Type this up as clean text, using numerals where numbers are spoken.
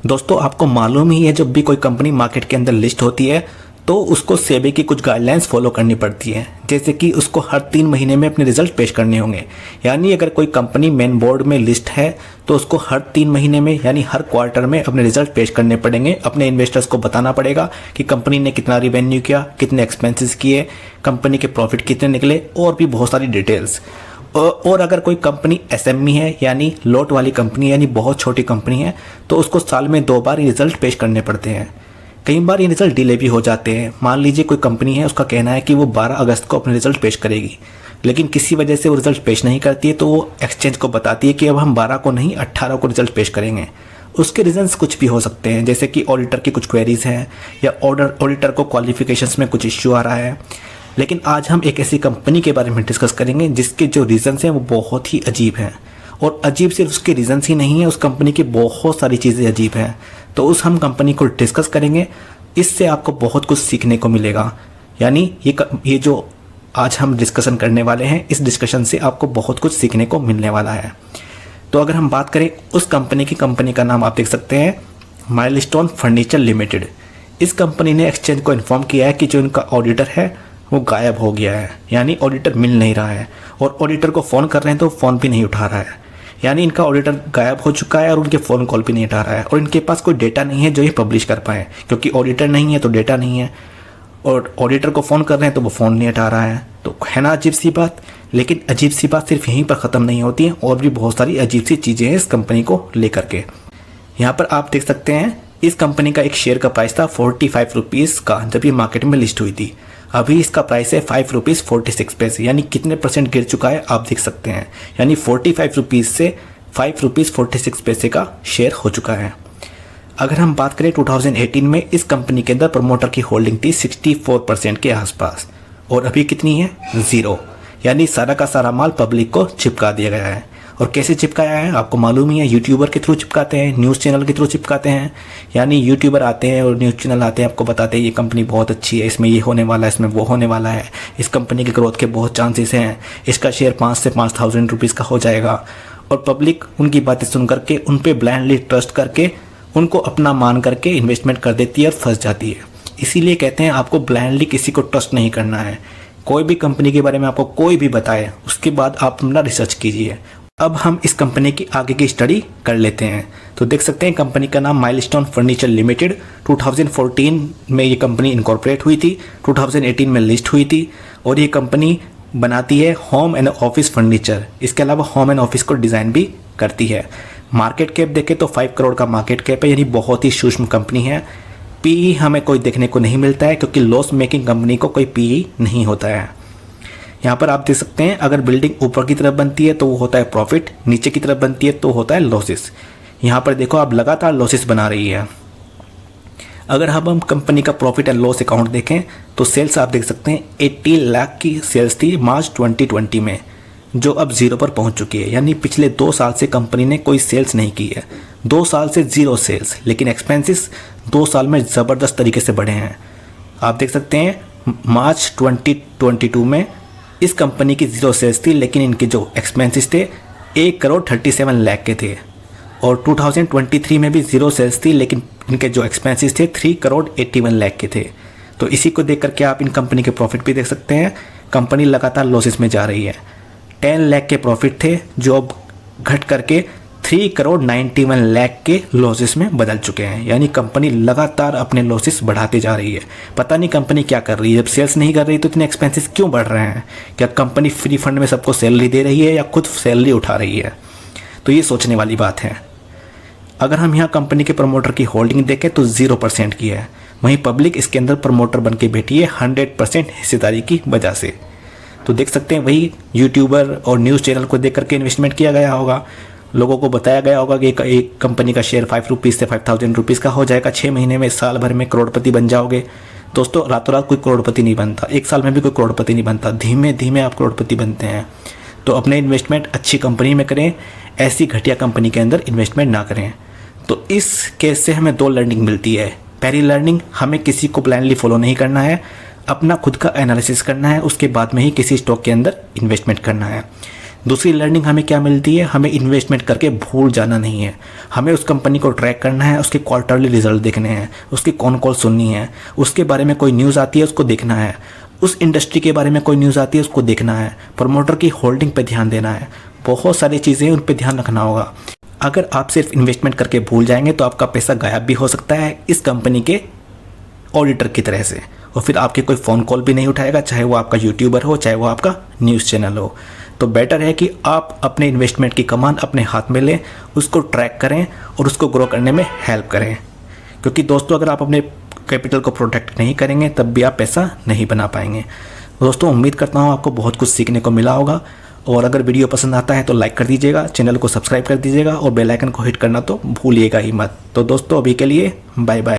दोस्तों आपको मालूम ही है जब भी कोई कंपनी मार्केट के अंदर लिस्ट होती है तो उसको सेबी की कुछ गाइडलाइंस फॉलो करनी पड़ती है, जैसे कि उसको हर 3 महीने में अपने रिजल्ट पेश करने होंगे। यानी अगर कोई कंपनी मेन बोर्ड में लिस्ट है तो उसको हर 3 महीने में यानी हर क्वार्टर में अपने रिजल्ट पेश करने पड़ेंगे। अपने इन्वेस्टर्स को बताना पड़ेगा कि कंपनी ने कितना रिवेन्यू किया, कितने एक्सपेंसेस किए, कंपनी के प्रॉफिट कितने निकले और भी बहुत सारी डिटेल्स। और अगर कोई कंपनी एसएमई है यानी लोट वाली कंपनी यानी बहुत छोटी कंपनी है तो उसको साल में 2 बार रिजल्ट पेश करने पड़ते हैं। कई बार ये रिजल्ट डिले भी हो जाते हैं। मान लीजिए कोई कंपनी है, उसका कहना है कि वो 12 अगस्त को अपने रिजल्ट पेश करेगी, लेकिन किसी वजह से वो रिजल्ट पेश नहीं करती है तो वो एक्सचेंज को बताती है कि अब हम 12 को नहीं 18 को रिजल्ट पेश करेंगे। उसके रीजंस कुछ भी हो सकते हैं, जैसे कि ऑडिटर की कुछ क्वेरीज हैं या ऑडिटर को क्वालिफिकेशंस में कुछ इश्यू आ रहा है। लेकिन आज हम एक ऐसी कंपनी के बारे में डिस्कस करेंगे जिसके जो रीजंस हैं वो बहुत ही अजीब हैं, और अजीब सिर्फ उसके रीजंस ही नहीं है, उस कंपनी की बहुत सारी चीज़ें अजीब हैं। तो उस हम कंपनी को डिस्कस करेंगे, इससे आपको बहुत कुछ सीखने को मिलेगा। यानी ये जो आज हम डिस्कशन करने वाले हैं, इस डिस्कशन से आपको बहुत कुछ सीखने को मिलने वाला है। तो अगर हम बात करें उस कंपनी का नाम आप देख सकते हैं, माइलस्टोन फर्नीचर लिमिटेड। इस कंपनी ने एक्सचेंज को इन्फॉर्म किया है कि जो इनका ऑडिटर है वो गायब हो गया है, यानी ऑडिटर मिल नहीं रहा है, और ऑडिटर को फ़ोन कर रहे हैं तो फ़ोन भी नहीं उठा रहा है। यानी इनका ऑडिटर गायब हो चुका है और उनके फ़ोन कॉल भी नहीं उठा रहा है, और इनके पास कोई डेटा नहीं है जो ये पब्लिश कर पाए, क्योंकि ऑडिटर नहीं है तो डेटा नहीं है, और ऑडिटर को फ़ोन कर रहे हैं तो वो फ़ोन नहीं उठा रहा है। तो है ना अजीब सी बात। लेकिन अजीब सी बात सिर्फ यहीं पर ख़त्म नहीं होती है, और भी बहुत सारी अजीब सी चीज़ें हैं इस कंपनी को लेकर के। यहाँ पर आप देख सकते हैं इस कंपनी का एक शेयर का प्राइस था 45 रुपीज़ का जब ये मार्केट में लिस्ट हुई थी। अभी इसका प्राइस है 5 रुपीज़ 46 पैसे, यानी कितने परसेंट गिर चुका है आप देख सकते हैं। यानी 45 रुपीज़ से 5 रुपीज़ 46 पैसे का शेयर हो चुका है। अगर हम बात करें 2018 में इस कंपनी के अंदर प्रमोटर की होल्डिंग थी 64% के आसपास, और अभी कितनी है 0। यानी सारा का सारा माल पब्लिक को चिपका दिया गया है। और कैसे चिपकाया है आपको मालूम ही है, यूट्यूबर के थ्रू चिपकाते हैं, न्यूज़ चैनल के थ्रू चिपकाते हैं। यानी यूट्यूबर आते हैं और न्यूज़ चैनल आते हैं, आपको बताते हैं ये कंपनी बहुत अच्छी है, इसमें ये होने वाला है, इसमें वो होने वाला है, इस कंपनी की ग्रोथ के बहुत चांसेस हैं, इसका शेयर 5 से 5,000 रुपीज़ का हो जाएगा। और पब्लिक उनकी बातें सुन करके उन पर ब्लाइंडली ट्रस्ट करके उनको अपना मान करके इन्वेस्टमेंट कर देती है और फंस जाती है। इसीलिए कहते हैं आपको ब्लाइंडली किसी को ट्रस्ट नहीं करना है। कोई भी कंपनी के बारे में आपको कोई भी बताए उसके बाद आप अपना रिसर्च कीजिए। अब हम इस कंपनी की आगे की स्टडी कर लेते हैं। तो देख सकते हैं कंपनी का नाम माइलस्टोन फर्नीचर लिमिटेड। 2014 में ये कंपनी इनकॉर्पोरेट हुई थी, 2018 में लिस्ट हुई थी, और ये कंपनी बनाती है होम एंड ऑफिस फर्नीचर। इसके अलावा होम एंड ऑफिस को डिज़ाइन भी करती है। मार्केट कैप देखें तो 5 करोड़ का मार्केट कैप है, यानी बहुत ही सूक्ष्म कंपनी है। पीई हमें कोई देखने को नहीं मिलता है, क्योंकि लॉस मेकिंग कंपनी को कोई पीई नहीं होता है। यहाँ पर आप देख सकते हैं अगर बिल्डिंग ऊपर की तरफ बनती है तो वो होता है प्रॉफिट, नीचे की तरफ बनती है तो होता है लॉसेस। यहाँ पर देखो आप लगातार लॉसेस बना रही है। अगर हम कंपनी का प्रॉफिट एंड लॉस अकाउंट देखें तो सेल्स आप देख सकते हैं 80 लाख की सेल्स थी मार्च 2020 में, जो अब 0 पर पहुँच चुकी है। यानी पिछले 2 साल से कंपनी ने कोई सेल्स नहीं की है, 2 साल से 0 सेल्स। लेकिन एक्सपेंसेस 2 साल में ज़बरदस्त तरीके से बढ़े हैं। आप देख सकते हैं मार्च 2022 में इस कंपनी की 0 सेल्स थी, लेकिन इनके जो एक्सपेंसेस थे 1 करोड़ 37 लाख के थे। और 2023 में भी 0 सेल्स थी, लेकिन इनके जो एक्सपेंसेस थे 3 करोड़ 81 लाख के थे। तो इसी को देख करके आप इन कंपनी के प्रॉफिट भी देख सकते हैं। कंपनी लगातार लॉसेस में जा रही है। 10 लाख के प्रॉफिट थे जो अब घट करके 3 करोड़ 91 लाख के लॉसेस में बदल चुके हैं। यानी कंपनी लगातार अपने लॉसेस बढ़ाते जा रही है। पता नहीं कंपनी क्या कर रही है, जब सेल्स नहीं कर रही तो इतने एक्सपेंसेस क्यों बढ़ रहे हैं? क्या कंपनी फ्री फंड में सबको सैलरी दे रही है या खुद सैलरी उठा रही है? तो ये सोचने वाली बात है। अगर हम यहाँ कंपनी के प्रमोटर की होल्डिंग देखें तो 0% की है, वहीं पब्लिक इसके अंदर प्रमोटर बन के बैठी है 100% हिस्सेदारी की वजह से। तो देख सकते हैं वही यूट्यूबर और न्यूज़ चैनल को देख करके इन्वेस्टमेंट किया गया होगा। लोगों को बताया गया होगा कि एक कंपनी का शेयर 5 रुपीज़ से 5,000 रुपीज़ का हो जाएगा, 6 महीने में, साल भर में करोड़पति बन जाओगे। दोस्तों रातों रात कोई करोड़पति नहीं बनता, 1 साल में भी कोई करोड़पति नहीं बनता, धीमे धीमे आप करोड़पति बनते हैं। तो अपने इन्वेस्टमेंट अच्छी कंपनी में करें, ऐसी घटिया कंपनी के अंदर इन्वेस्टमेंट ना करें। तो इस केस से हमें 2 लर्निंग मिलती है। पहली लर्निंग, हमें किसी को ब्लाइंडली फॉलो नहीं करना है, अपना खुद का एनालिसिस करना है, उसके बाद में ही किसी स्टॉक के अंदर इन्वेस्टमेंट करना है। दूसरी लर्निंग हमें क्या मिलती है, हमें इन्वेस्टमेंट करके भूल जाना नहीं है। हमें उस कंपनी को ट्रैक करना है, उसके क्वार्टरली रिजल्ट देखने हैं, उसकी कौन कॉल सुननी है, उसके बारे में कोई न्यूज़ आती है उसको देखना है, उस इंडस्ट्री के बारे में कोई न्यूज़ आती है उसको देखना है, प्रमोटर की होल्डिंग पे ध्यान देना है, बहुत सारी चीज़ें उन पे ध्यान रखना होगा। अगर आप सिर्फ इन्वेस्टमेंट करके भूल जाएंगे तो आपका पैसा गायब भी हो सकता है इस कंपनी के ऑडिटर की तरह से, और फिर आपके कोई फ़ोन कॉल भी नहीं उठाएगा, चाहे वो आपका यूट्यूबर हो, चाहे वो आपका न्यूज़ चैनल हो। तो बेटर है कि आप अपने इन्वेस्टमेंट की कमान अपने हाथ में लें, उसको ट्रैक करें और उसको ग्रो करने में हेल्प करें। क्योंकि दोस्तों अगर आप अपने कैपिटल को प्रोटेक्ट नहीं करेंगे तब भी आप पैसा नहीं बना पाएंगे। दोस्तों उम्मीद करता हूँ आपको बहुत कुछ सीखने को मिला होगा, और अगर वीडियो पसंद आता है तो लाइक कर दीजिएगा, चैनल को सब्सक्राइब कर दीजिएगा और बेल आइकन को हिट करना तो भूलिएगा ही मत। तो दोस्तों अभी के लिए बाय बाय।